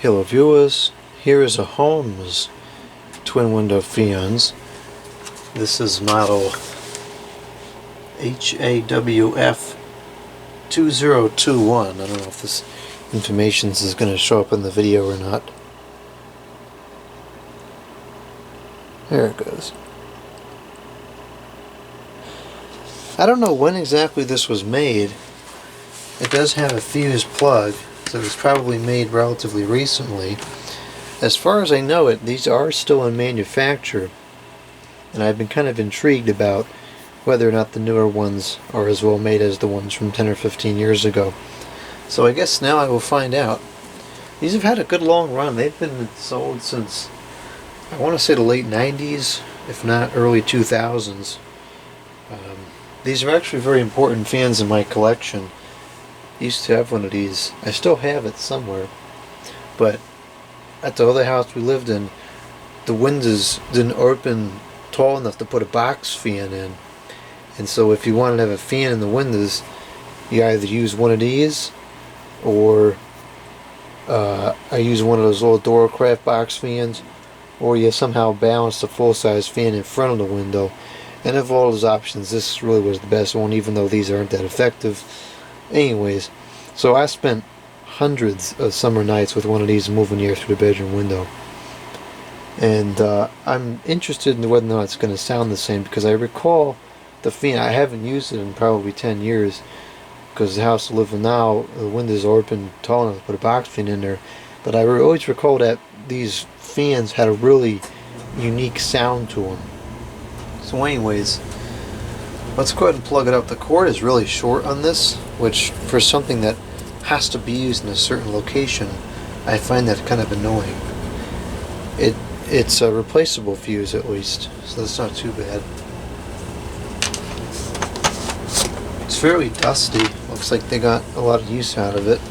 Hello viewers, here is a Holmes twin window fans. This is model HAWF2021. I don't know if this information is going to show up in the video or not. There it goes. I don't know when exactly this was made. It does have a fuse plug, so it was probably made relatively recently. As far as I know it, these are still in manufacture, and I've been kind of intrigued about whether or not the newer ones are as well made as the ones from 10 or 15 years ago. So I guess now I will find out. These have had a good long run. They've been sold since, I want to say, the late 90s, if not early 2000s. These are actually very important fans in my collection. I used to have one of these. I still have it somewhere. But at the other house we lived in, the windows didn't open tall enough to put a box fan in. And so if you wanted to have a fan in the windows, you either use one of these, or I use one of those little Duracraft box fans, or you somehow balance the full-size fan in front of the window. And of all those options, this really was the best one, even though these aren't that effective. Anyways, so I spent hundreds of summer nights with one of these moving air through the bedroom window. And I'm interested in whether or not it's going to sound the same, because I recall the fan. I haven't used it in probably 10 years, because the house I live in now, the windows are open tall enough to put a box fan in there. But I always recall that these fans had a really unique sound to them. So anyways, let's go ahead and plug it up. The cord is really short on this, which for something that has to be used in a certain location, I find that kind of annoying. It's a replaceable fuse at least, so that's not too bad. It's fairly dusty. Looks like they got a lot of use out of it.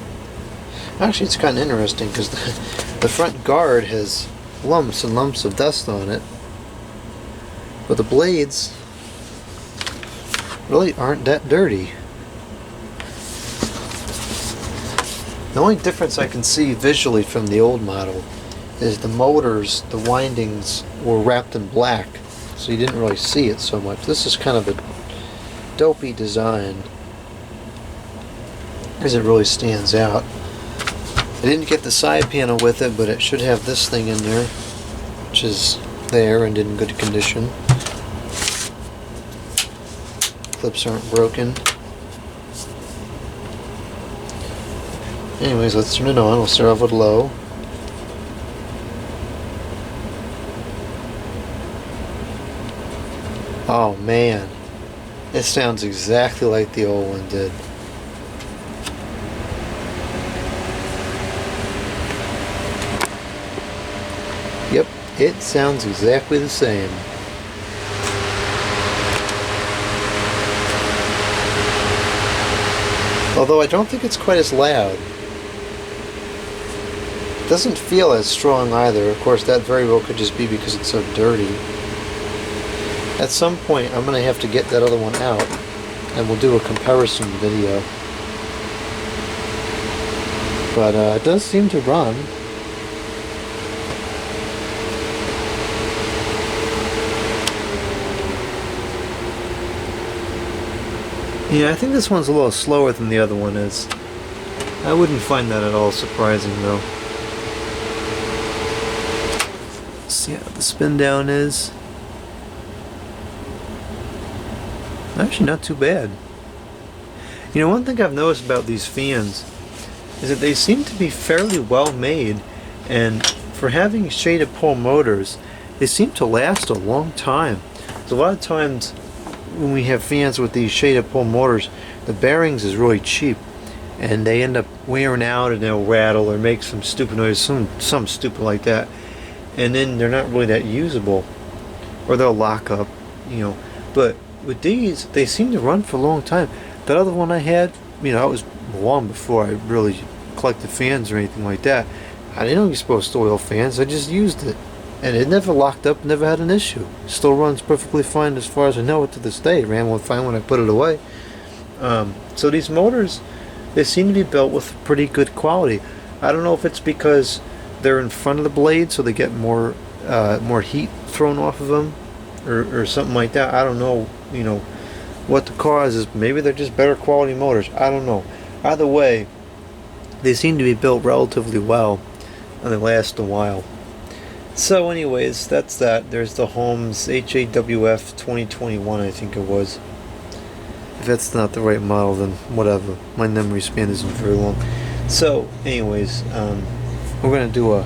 Actually, it's kind of interesting because the front guard has lumps and lumps of dust on it, but the blades really aren't that dirty. The only difference I can see visually from the old model is the motors, the windings were wrapped in black, so you didn't really see it so much. This is kind of a dopey design, because it really stands out. I didn't get the side panel with it, but it should have this thing in there, which is there and in good condition. Clips aren't broken. Anyways, let's turn it on. We'll start off with low. Oh man, it sounds exactly like the old one did. Yep, it sounds exactly the same. Although I don't think it's quite as loud. It doesn't feel as strong either. Of course, that very well could just be because it's so dirty. At some point, I'm going to have to get that other one out, and we'll do a comparison video. But it does seem to run. Yeah, I think this one's a little slower than the other one is. I wouldn't find that at all surprising, though. Let's see how the spin down is. Actually, not too bad. You know, one thing I've noticed about these fans is that they seem to be fairly well made, and for having shaded pole motors, they seem to last a long time. So a lot of times when we have fans with these shaded pole motors, the bearings is really cheap, and they end up wearing out, and they'll rattle or make some stupid noise, some stupid like that, and then they're not really that usable, or they'll lock up, you know. But with these, they seem to run for a long time. That other one I had, you know, it was long before I really collected fans or anything like that. I didn't know you're supposed to oil fans. I just used it, and it never locked up, never had an issue. Still runs perfectly fine as far as I know it to this day. It ran fine when I put it away. So these motors, they seem to be built with pretty good quality. I don't know if it's because they're in front of the blade, so they get more heat thrown off of them, or something like that. I don't know, you know, what the cause is. Maybe they're just better quality motors. I don't know. Either way, they seem to be built relatively well, and they last a while. So anyways, that's that. There's the Holmes HAWF2021, I think it was. If that's not the right model, then whatever. My memory span isn't very long. So anyways, we're going to do a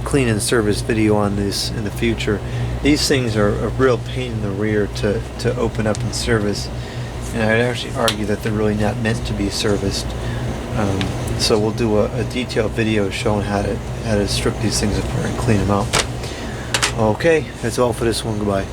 clean and service video on this in the future. These things are a real pain in the rear to open up and service, and I'd actually argue that they're really not meant to be serviced. So we'll do a detailed video showing how to strip these things apart and clean them out. Okay, that's all for this one. Goodbye.